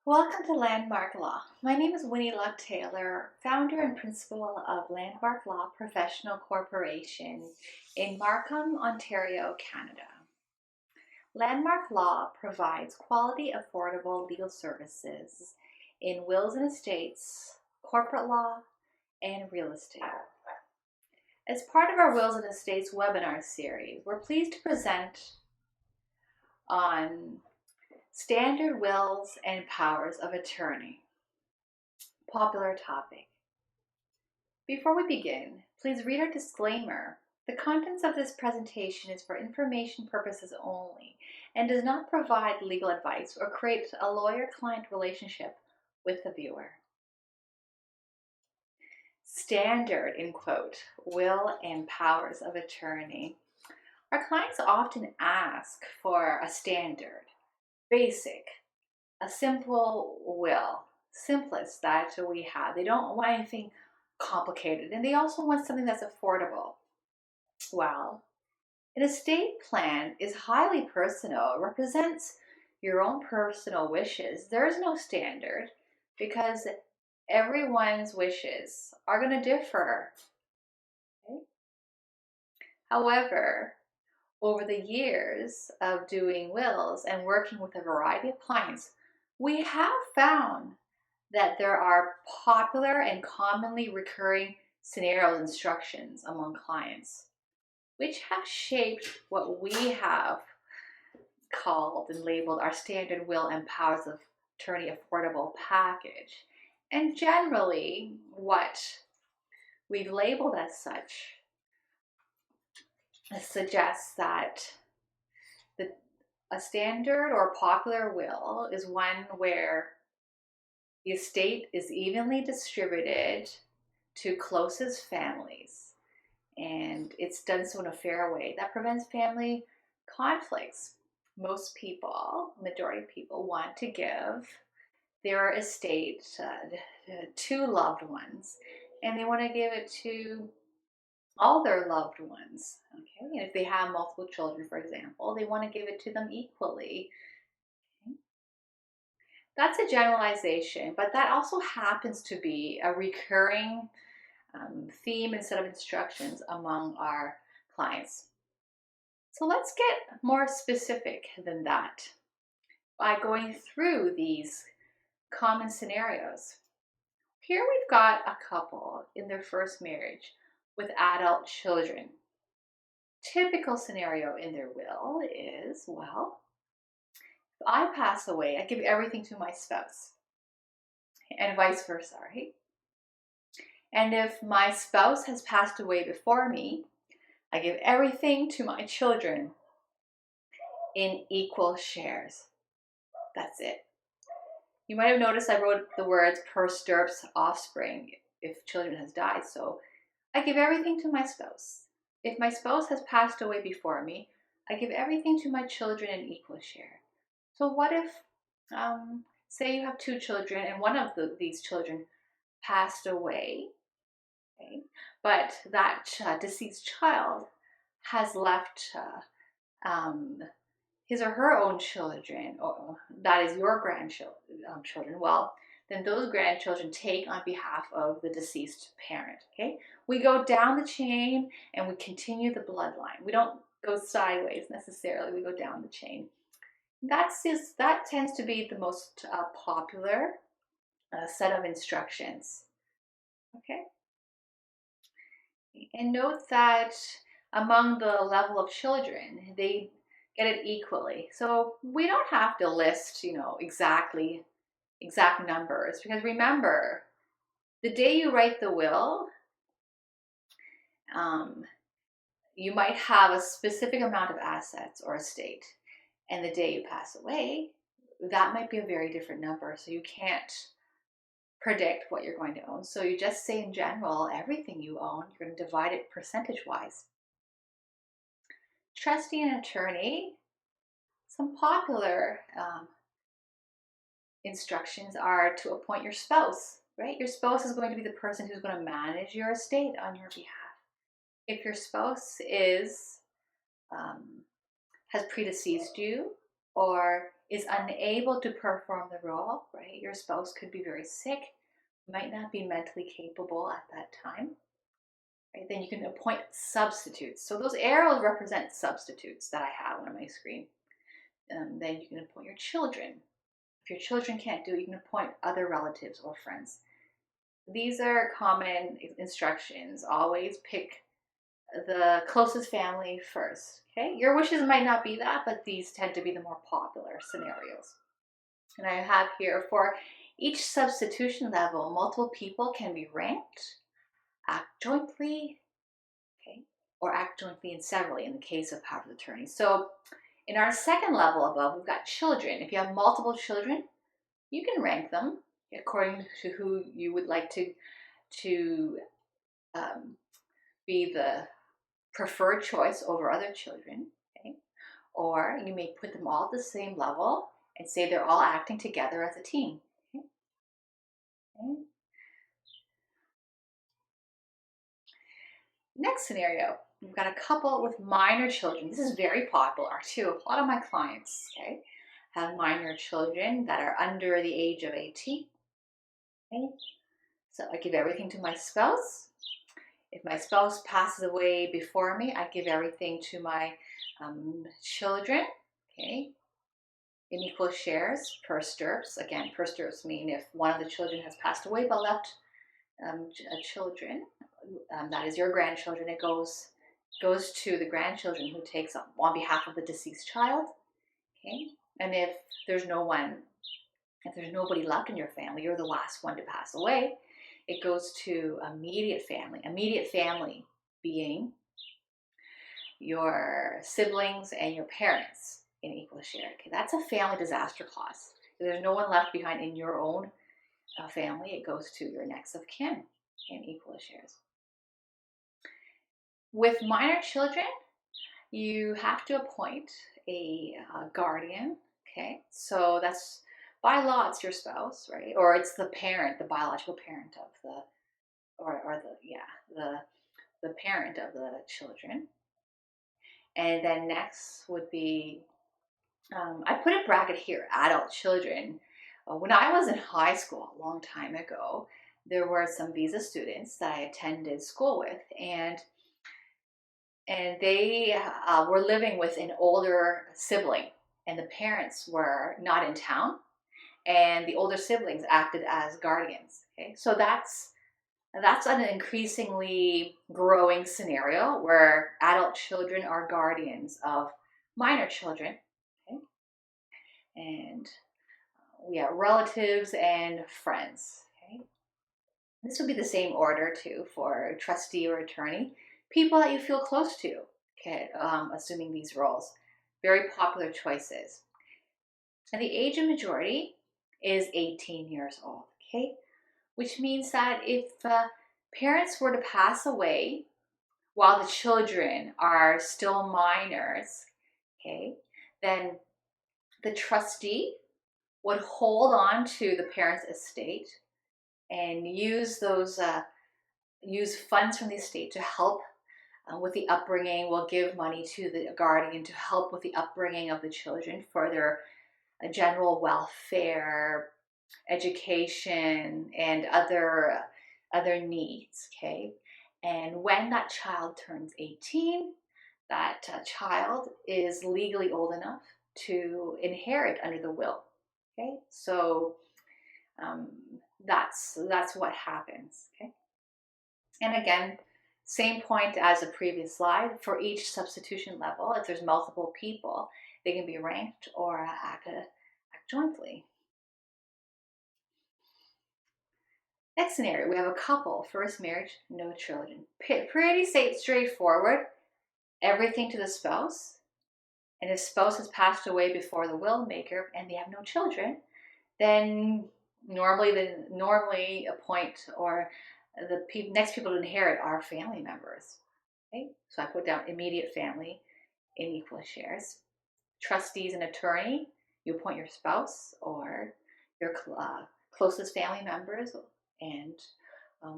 Welcome to Landmark Law. My name is Winnie Luck Taylor, founder and principal of Landmark Law Professional Corporation in Markham, Ontario, Canada. Landmark Law provides quality, affordable legal services in wills and estates, corporate law, and real estate. As part of our Wills and Estates webinar series, we're pleased to present on standard wills and powers of attorney. Popular topic. Before we begin, please read our disclaimer. The contents of this presentation is for information purposes only and does not provide legal advice or create a lawyer-client relationship with the viewer. Standard, in quote, will and powers of attorney. Our clients often ask for a standard, basic, a simple will, simplest that we have. They don't want anything complicated, and they also want something that's affordable. Well, an estate plan is highly personal. It represents your own personal wishes. There is no standard because everyone's wishes are going to differ. Okay? However, over the years of doing wills and working with a variety of clients, we have found that there are popular and commonly recurring scenarios instructions among clients, which have shaped what we have called and labeled our standard will and powers of attorney affordable package. And generally, what we've labeled as such suggests that a standard or popular will is one where the estate is evenly distributed to closest families, and it's done so in a fair way that prevents family conflicts. Most people, majority of people, want to give their estate to loved ones, and they want to give it to all their loved ones. Okay, and if they have multiple children, for example, they want to give it to them equally. Okay? That's a generalization, but that also happens to be a recurring theme and set of instructions among our clients. So let's get more specific than that by going through these common scenarios. Here we've got a couple in their first marriage with adult children. Typical scenario in their will is, well, if I pass away, I give everything to my spouse, and vice versa, right? And if my spouse has passed away before me, I give everything to my children in equal shares. That's it. You might have noticed I wrote the words per stirp's offspring if children has died. So I give everything to my spouse. If my spouse has passed away before me, I give everything to my children in equal share. So what if, say you have two children and one of these children passed away, okay, but that deceased child has left his or her own children, or that is your grandchildren, well, then those grandchildren take on behalf of the deceased parent, okay? We go down the chain and we continue the bloodline. We don't go sideways necessarily, we go down the chain. That tends to be the most popular set of instructions, okay? And note that among the level of children, they get it equally. So we don't have to list, exact numbers, because remember, the day you write the will, you might have a specific amount of assets or estate, and the day you pass away, that might be a very different number. So you can't predict what you're going to own. So you just say in general, everything you own, you're going to divide it percentage-wise. Trustee and attorney, some popular instructions are to appoint your spouse, right? Your spouse is going to be the person who's going to manage your estate on your behalf. If your spouse has predeceased you, or is unable to perform the role, right? Your spouse could be very sick, might not be mentally capable at that time, right? Then you can appoint substitutes. So those arrows represent substitutes that I have on my screen. Then you can appoint your children. If your children can't do it, you can appoint other relatives or friends. These are common instructions. Always pick the closest family first. Okay, your wishes might not be that, but these tend to be the more popular scenarios. And I have here for each substitution level, multiple people can be ranked, act jointly, okay, or act jointly and severally in the case of power of attorney. So in our second level above, we've got children. If you have multiple children, you can rank them according to who you would like to be the preferred choice over other children. Okay? Or you may put them all at the same level and say they're all acting together as a team. Okay? Okay. Next scenario, we've got a couple with minor children. This is very popular too. A lot of my clients, okay, have minor children that are under the age of 18. Okay? So I give everything to my spouse. If my spouse passes away before me, I give everything to my children, okay, in equal shares per stirps. Again, per stirps mean if one of the children has passed away but left children, that is your grandchildren, it goes to the grandchildren who takes on behalf of the deceased child, okay? And if there's nobody left in your family, you're the last one to pass away, it goes to immediate family being your siblings and your parents in equal share. Okay, that's a family disaster clause. If there's no one left behind in your own family, it goes to your next of kin in equal shares. With minor children, you have to appoint a guardian. Okay, so that's by law, it's your spouse, right? Or it's the parent, the biological parent of the parent of the children. And then next would be, I put a bracket here, adult children. When I was in high school a long time ago, there were some visa students that I attended school with, and they were living with an older sibling, and the parents were not in town, and the older siblings acted as guardians. Okay, so that's an increasingly growing scenario where adult children are guardians of minor children. Okay, and we have relatives and friends. Okay, this would be the same order too for trustee or attorney, people that you feel close to. Okay, assuming these roles, very popular choices. And the age of majority is 18 years old. Okay, which means that if parents were to pass away while the children are still minors, okay, then the trustee would hold on to the parent's estate and use funds from the estate to help with the upbringing. Will give money to the guardian to help with the upbringing of the children for their general welfare, education, and other needs. Okay, and when that child turns 18, that child is legally old enough to inherit under the will. Okay, so that's what happens. Okay, and again, same point as the previous slide. For each substitution level, if there's multiple people, they can be ranked or act jointly. Next scenario, we have a couple, first marriage, no children. Pretty straightforward. Everything to the spouse. And if spouse has passed away before the will maker and they have no children, then normally appoint or the next people to inherit are family members. Okay, so I put down immediate family in equal shares. Trustees and attorney, you appoint your spouse or your closest family members and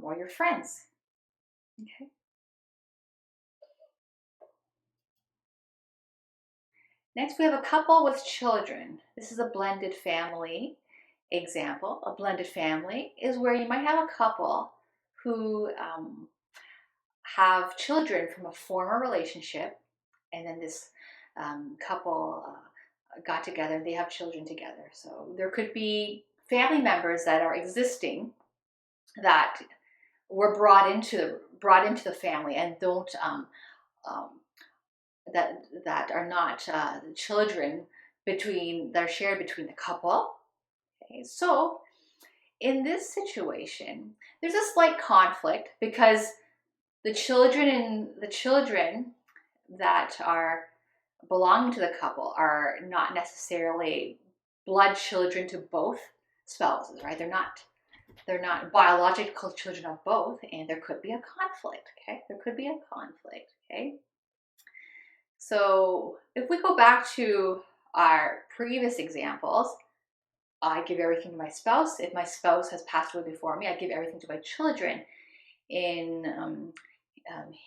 or your friends. Okay. Next, we have a couple with children. This is a blended family example. A blended family is where you might have a couple who have children from a former relationship, and then this couple got together and they have children together. So there could be family members that are existing that were brought into the family and don't um, that are not children that are shared between the couple. Okay, so in this situation, there's a slight conflict because the children that are belonging to the couple are not necessarily blood children to both spouses, right? They're not biological children of both, and there could be a conflict. Okay, there could be a conflict. Okay, so if we go back to our previous examples, I give everything to my spouse. If my spouse has passed away before me, I give everything to my children in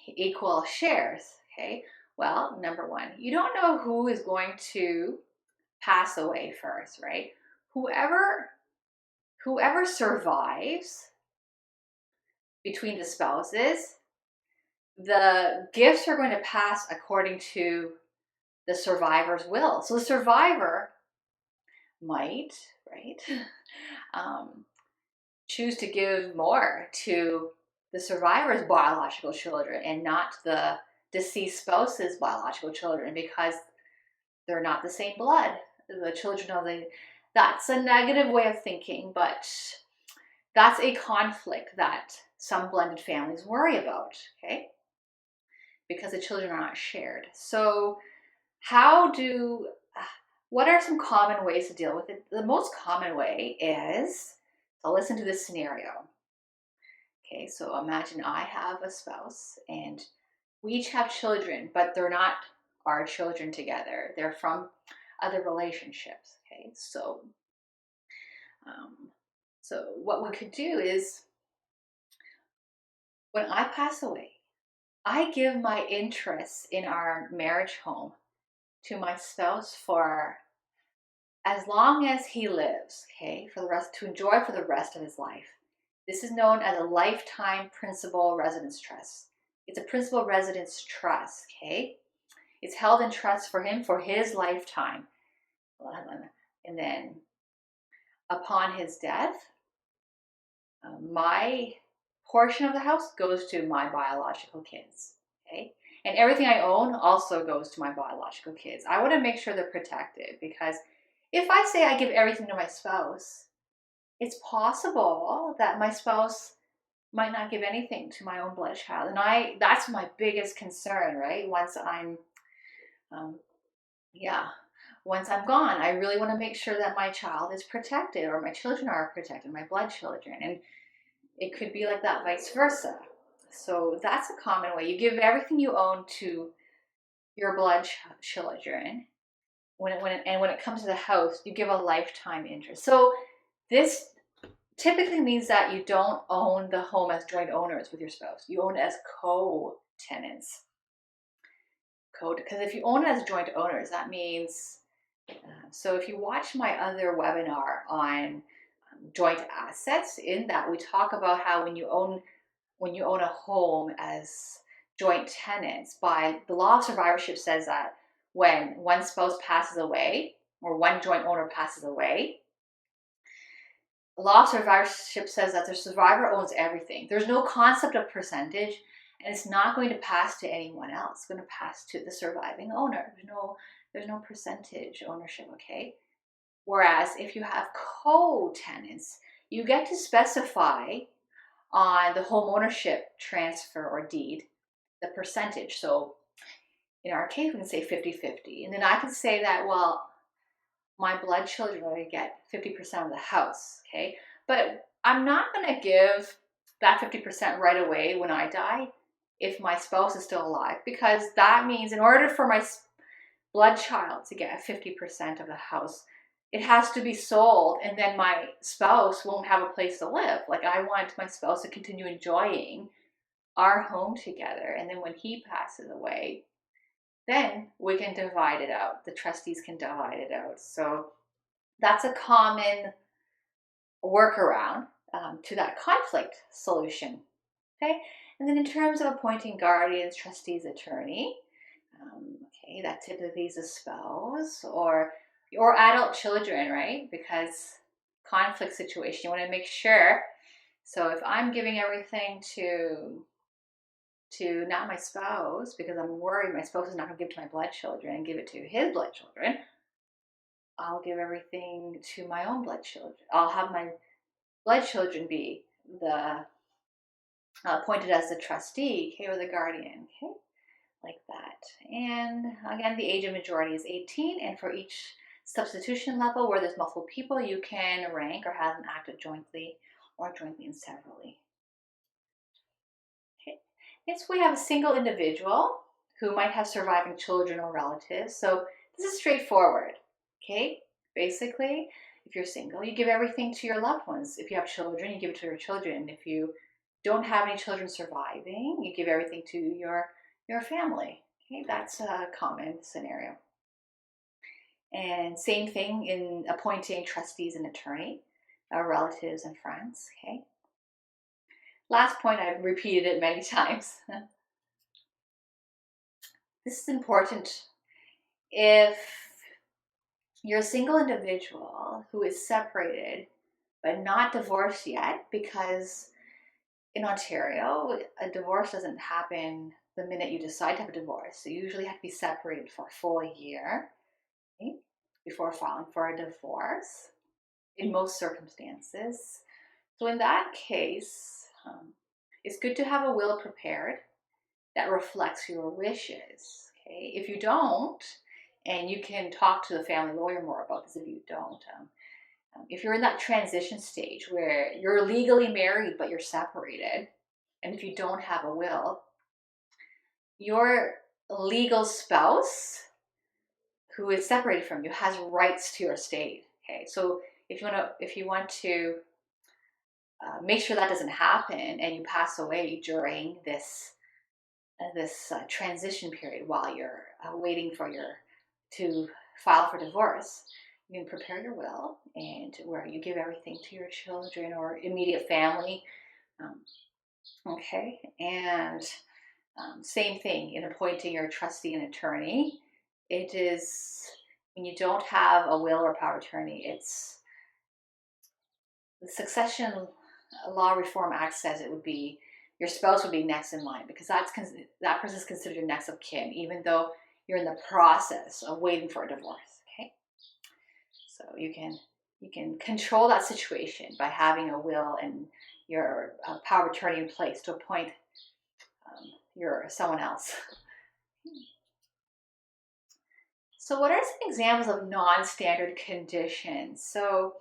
equal shares. Okay, well, number one, you don't know who is going to pass away first, right? Whoever survives between the spouses, the gifts are going to pass according to the survivor's will. So the survivor might, right, choose to give more to the survivor's biological children and not the deceased spouse's biological children because they're not the same blood. The children of that's a negative way of thinking, but that's a conflict that some blended families worry about, okay? Because the children are not shared. So what are some common ways to deal with it? The most common way is to listen to this scenario. Okay, so imagine I have a spouse and we each have children, but they're not our children together. They're from other relationships. Okay, so what we could do is when I pass away, I give my interests in our marriage home to my spouse for as long as he lives, okay, to enjoy for the rest of his life. This is known as a lifetime principal residence trust. It's a principal residence trust, okay? It's held in trust for him for his lifetime. And then upon his death, my portion of the house goes to my biological kids, okay? And everything I own also goes to my biological kids. I want to make sure they're protected because if I say I give everything to my spouse, it's possible that my spouse might not give anything to my own blood child. And that's my biggest concern, right? Once I'm gone, I really want to make sure that my child is protected or my children are protected, my blood children. And it could be like that vice versa. So that's a common way. You give everything you own to your blood children. When it comes to the house, you give a lifetime interest. So this typically means that you don't own the home as joint owners with your spouse. You own it as co-tenants. Because if you own it as joint owners, that means, so if you watch my other webinar on joint assets, in that we talk about how when you own a home as joint tenants, by the law of survivorship says that when one spouse passes away or one joint owner passes away, the law of survivorship says that the survivor owns everything. There's no concept of percentage, and it's not going to pass to anyone else. It's going to pass to the surviving owner. There's no percentage ownership, okay? Whereas if you have co-tenants, you get to specify on the home ownership transfer or deed the percentage. So in our case, we can say 50-50. And then I can say that, well, my blood children are going to get 50% of the house, okay? But I'm not going to give that 50% right away when I die if my spouse is still alive, because that means in order for my blood child to get 50% of the house, it has to be sold, and then my spouse won't have a place to live. Like, I want my spouse to continue enjoying our home together, and then when he passes away, then we can divide it out. The trustees can divide it out. So that's a common workaround to that conflict solution. Okay, and then in terms of appointing guardians, trustees, attorney, okay, that typically is a spouse or adult children, right? Because conflict situation, you want to make sure. So if I'm giving everything to not my spouse because I'm worried my spouse is not going to give it to my blood children and give it to his blood children, I'll give everything to my own blood children. I'll have my blood children be the appointed as the trustee, okay, or the guardian, okay, like that. And again, the age of majority is 18, and for each substitution level where there's multiple people, you can rank or have them acted jointly or jointly and severally. Okay. Next, we have a single individual who might have surviving children or relatives. So this is straightforward, okay? Basically, if you're single, you give everything to your loved ones. If you have children, you give it to your children. If you don't have any children surviving, you give everything to your family. Okay, that's a common scenario. And same thing in appointing trustees and attorney, relatives and friends. Okay. Last point, I've repeated it many times. This is important. If you're a single individual who is separated but not divorced yet, because in Ontario, a divorce doesn't happen the minute you decide to have a divorce. So you usually have to be separated for a full year, okay, before filing for a divorce in most circumstances. So in that case, it's good to have a will prepared that reflects your wishes. Okay, if you don't, and you can talk to the family lawyer more about this if you don't. If you're in that transition stage where you're legally married but you're separated, and if you don't have a will, your legal spouse who is separated from you has rights to your estate. Okay, so if you want to make sure that doesn't happen and you pass away during this transition period while you're waiting for to file for divorce, you can prepare your will and where you give everything to your children or immediate family. Okay, and same thing in appointing your trustee and attorney. It is when you don't have a will or power of attorney, it's the Succession Law Reform Act says it would be your spouse would be next in line because that person is considered your next of kin, even though you're in the process of waiting for a divorce. Okay, so you can control that situation by having a will and your power of attorney in place to appoint your someone else. So what are some examples of non-standard conditions? So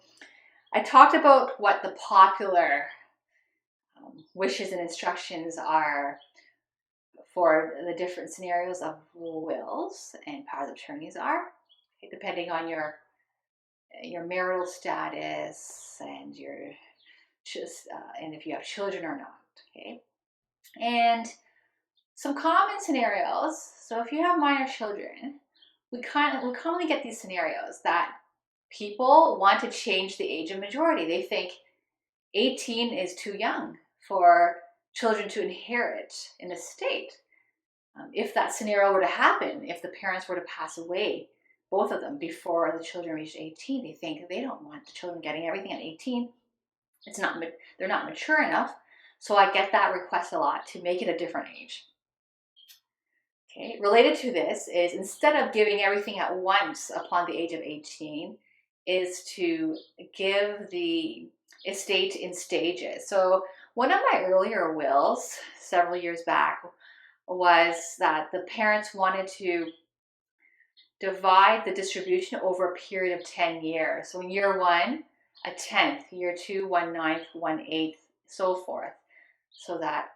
I talked about what the popular wishes and instructions are for the different scenarios of wills and powers of attorneys are, okay, depending on your marital status and and if you have children or not. Okay, and some common scenarios. So if you have minor children, we commonly get these scenarios that people want to change the age of majority. They think 18 is too young for children to inherit an estate. If that scenario were to happen, if the parents were to pass away, both of them, before the children reached 18, they think they don't want the children getting everything at 18. They're not mature enough. So I get that request a lot to make it a different age. Okay, related to this is instead of giving everything at once upon the age of 18, is to give the estate in stages. So one of my earlier wills several years back was that the parents wanted to divide the distribution over a period of 10 years. So in year one, a tenth, year two, 1/9, 1/8, so forth, so that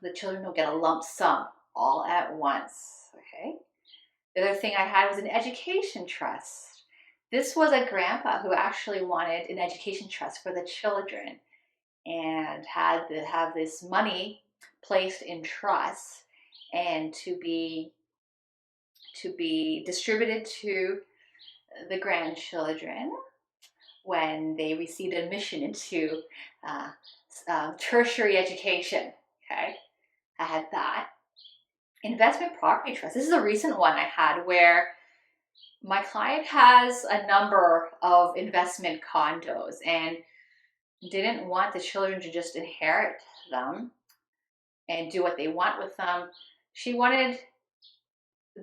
the children don't get a lump sum all at once. Okay. The other thing I had was an education trust. This was a grandpa who actually wanted an education trust for the children and had to have this money placed in trust and to be to be distributed to the grandchildren when they received admission into tertiary education. Okay, I had that. Investment property trust. This is a recent one I had where my client has a number of investment condos and didn't want the children to just inherit them and do what they want with them. She wanted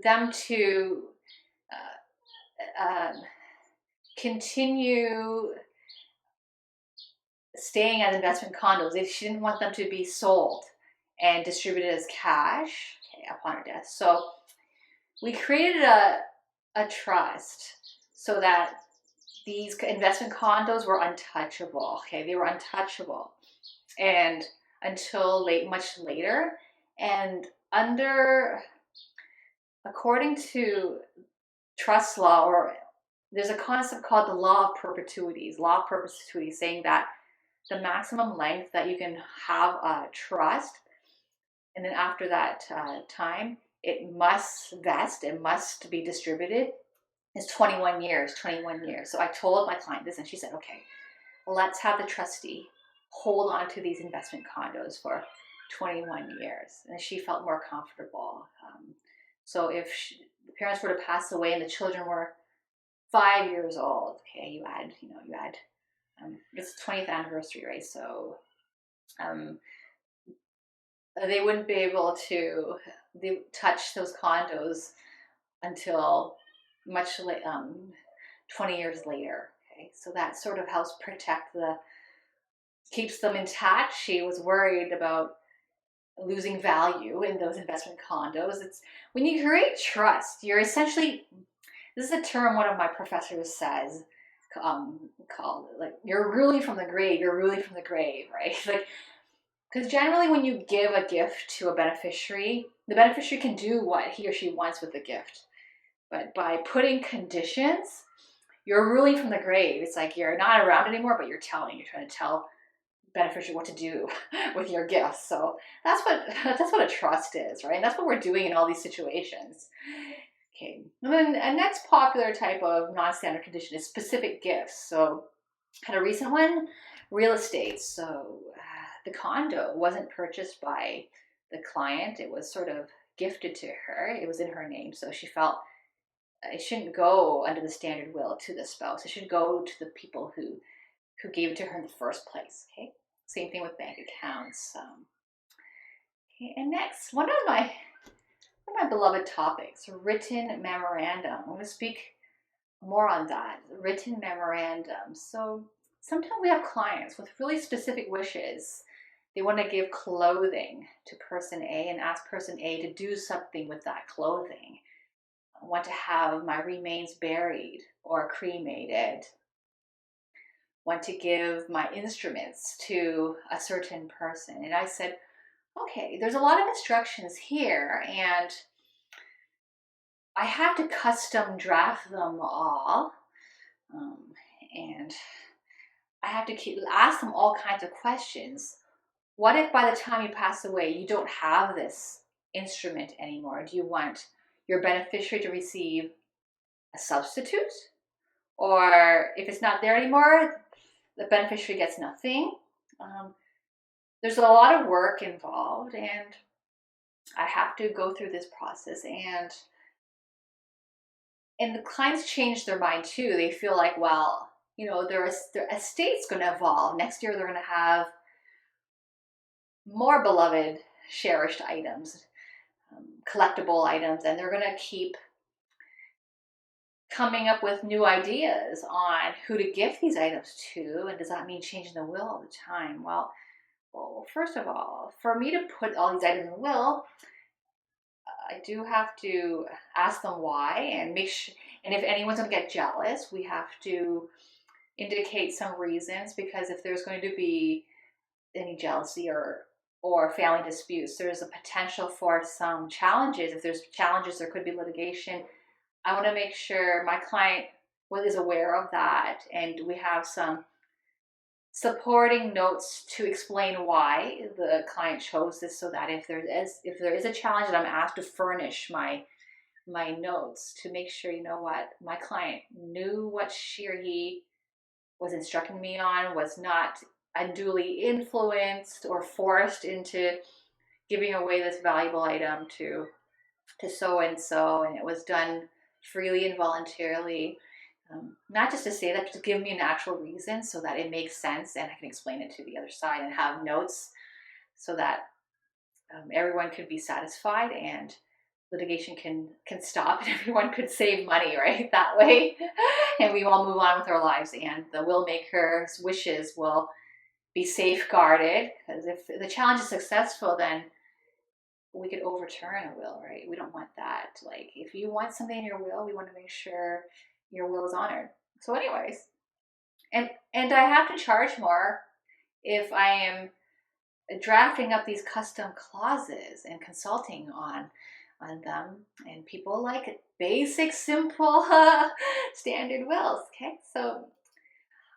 them to continue staying as investment condos. She didn't want them to be sold and distributed as cash, okay, upon her death. So we created a trust so that these investment condos were untouchable. Okay, they were untouchable, and until much later, and according to trust law, or there's a concept called the law of perpetuities. Law of perpetuities saying that the maximum length that you can have a trust, and then after that time, it must vest, it must be distributed, is 21 years, 21 years. So I told my client this, and she said, okay, let's have the trustee hold on to these investment condos for 21 years. And she felt more comfortable. So if the parents were to pass away and the children were 5 years old, okay, you add, it's the 20th anniversary, right? So they wouldn't be able to touch those condos until much 20 years later. Okay, so that sort of helps protect keeps them intact. She was worried about losing value in those investment condos. It's when you create trust, you're essentially, this is a term one of my professors says, called like you're ruling from the grave. You're ruling from the grave, right? Like, because generally when you give a gift to a beneficiary, the beneficiary can do what he or she wants with the gift. But by putting conditions, you're ruling from the grave. It's like you're not around anymore, but you're trying to tell beneficiary what to do with your gifts. So that's what a trust is, right? And that's what we're doing in all these situations. Okay, and then a next popular type of non-standard condition is specific gifts. So I had a recent one, real estate. So the condo wasn't purchased by the client. It was sort of gifted to her. It was in her name. So she felt it shouldn't go under the standard will to the spouse. It should go to the people who gave it to her in the first place. Okay, same thing with bank accounts. Okay, and next, one of my beloved topics, written memorandum. I'm going to speak more on that, written memorandum. So sometimes we have clients with really specific wishes. They want to give clothing to person A and ask person A to do something with that clothing. I want to have my remains buried or cremated. Want to give my instruments to a certain person. And I said, okay, there's a lot of instructions here, and I have to custom draft them all. And I have to ask them all kinds of questions. What if by the time you pass away, you don't have this instrument anymore? Do you want your beneficiary to receive a substitute? Or if it's not there anymore, the beneficiary gets nothing. There's a lot of work involved, and I have to go through this process. And the clients change their mind too. They feel like, well, their estate's going to evolve. Next year, they're going to have more beloved, cherished items, collectible items, and they're going to keep coming up with new ideas on who to gift these items to. And does that mean changing the will all the time? Well, first of all, for me to put all these items in the will, I do have to ask them why and make sure. And if anyone's going to get jealous, we have to indicate some reasons, because if there's going to be any jealousy or family disputes, there's a potential for some challenges. If there's challenges, there could be litigation. I want to make sure my client is aware of that, and we have some supporting notes to explain why the client chose this, so that if there is a challenge that I'm asked to furnish my my notes to make sure, you know what, my client knew what she or he was instructing me on, was not unduly influenced or forced into giving away this valuable item to so and so, and it was done freely and voluntarily. Not just to say that, to give me an actual reason so that it makes sense and I can explain it to the other side and have notes so that everyone could be satisfied and litigation can stop and everyone could save money, right? That way, and we all move on with our lives, and the will maker's wishes will be safeguarded. Because if the challenge is successful, then we could overturn a will, right? We don't want that. Like, if you want something in your will, we want to make sure your will is honored. So, anyways, and I have to charge more if I am drafting up these custom clauses and consulting on them, and people like it. Basic, simple, standard wills. Okay, so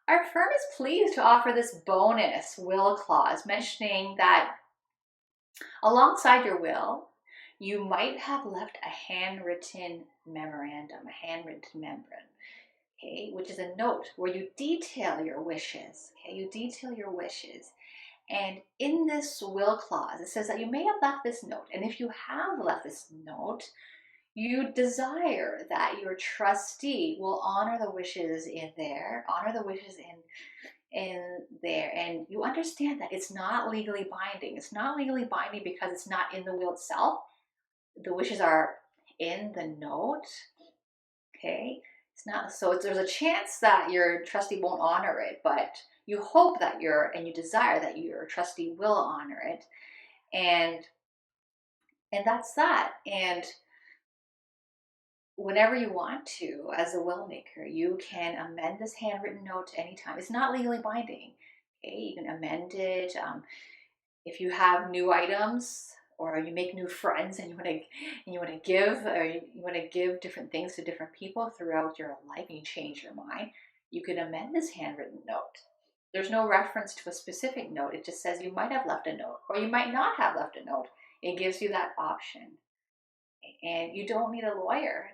our firm is pleased to offer this bonus will clause, mentioning that alongside your will, you might have left a handwritten memorandum, okay, which is a note where you detail your wishes. Okay, you detail your wishes. And in this will clause, it says that you may have left this note. And if you have left this note, you desire that your trustee will honor the wishes in there, and you understand that it's not legally binding. It's not legally binding because it's not in the will itself. The wishes are in the note. Okay, it's not, so there's a chance that your trustee won't honor it, but you hope that you desire that your trustee will honor it, and that's that. And whenever you want to, as a will maker, you can amend this handwritten note anytime. It's not legally binding. Okay, you can amend it. If you have new items or you make new friends and you want to give, or you want to give different things to different people throughout your life, and you change your mind, you can amend this handwritten note. There's no reference to a specific note. It just says you might have left a note or you might not have left a note. It gives you that option. And you don't need a lawyer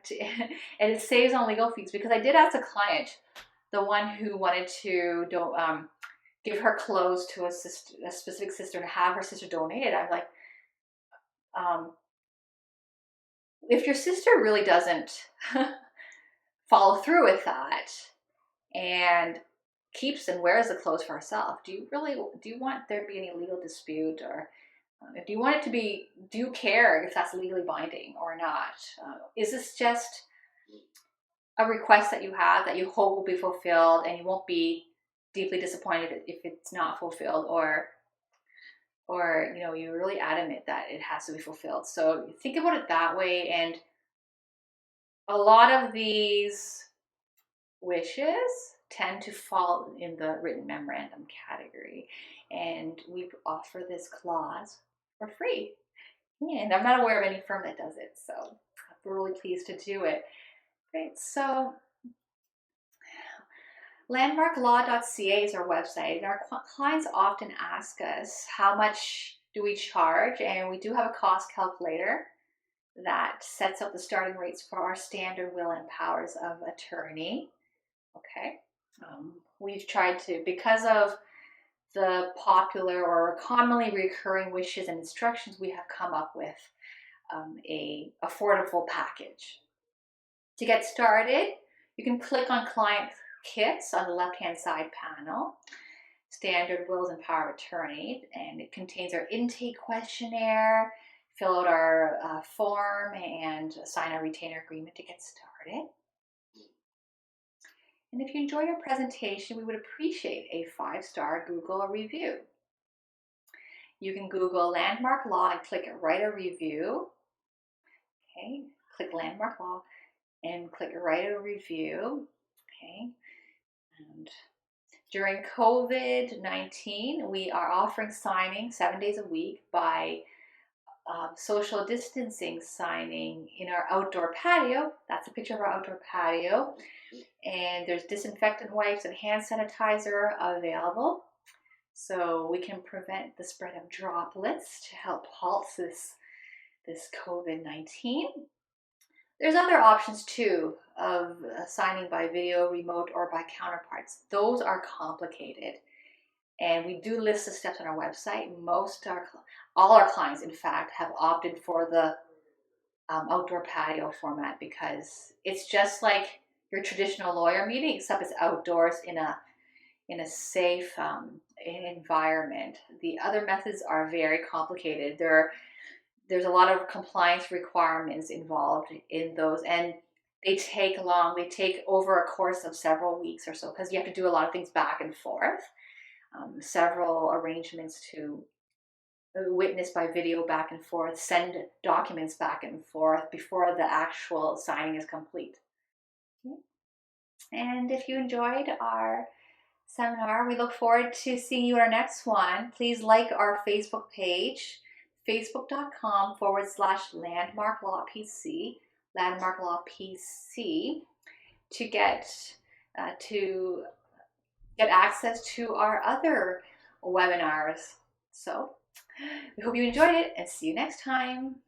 and it saves on legal fees, because I did ask a client, the one who wanted to give her clothes to a specific sister and have her sister donated. I'm like, if your sister really doesn't follow through with that and keeps and wears the clothes for herself, do you want there to be any legal dispute, or if you want it to be, do you care if that's legally binding or not? Is this just a request that you have that you hope will be fulfilled, and you won't be deeply disappointed if it's not fulfilled, or you're really adamant that it has to be fulfilled? So think about it that way. And a lot of these wishes tend to fall in the written memorandum category, and we offer this clause for free. And I'm not aware of any firm that does it, so we're really pleased to do it. Great. So landmarklaw.ca is our website, and our clients often ask us how much do we charge, and we do have a cost calculator that sets up the starting rates for our standard will and powers of attorney. Okay. We've tried to, because of the popular or commonly recurring wishes and instructions, we have come up with a affordable package. To get started, you can click on Client Kits on the left-hand side panel, Standard Wills and Power of Attorney, and it contains our intake questionnaire. Fill out our form and sign our retainer agreement to get started. And if you enjoyed our presentation, we would appreciate a 5-star Google review. You can Google Landmark Law and click Write a Review. Okay, click Landmark Law and click Write a Review. Okay, and during COVID-19, we are offering signing 7 days a week by social distancing signing in our outdoor patio. That's a picture of our outdoor patio. And there's disinfectant wipes and hand sanitizer available, so we can prevent the spread of droplets to help halt this COVID-19. There's other options too of signing by video, remote, or by counterparts. Those are complicated. And we do list the steps on our website. All our clients, in fact, have opted for the outdoor patio format because it's just like your traditional lawyer meeting, except it's outdoors in a safe environment. The other methods are very complicated. There's a lot of compliance requirements involved in those, and they take long. They take over a course of several weeks or so because you have to do a lot of things back and forth. Several arrangements to witness by video back and forth, send documents back and forth before the actual signing is complete. And if you enjoyed our seminar, we look forward to seeing you at our next one. Please like our Facebook page, facebook.com/Landmark Law PC, Landmark Law PC, to get access to our other webinars. So we hope you enjoyed it and see you next time.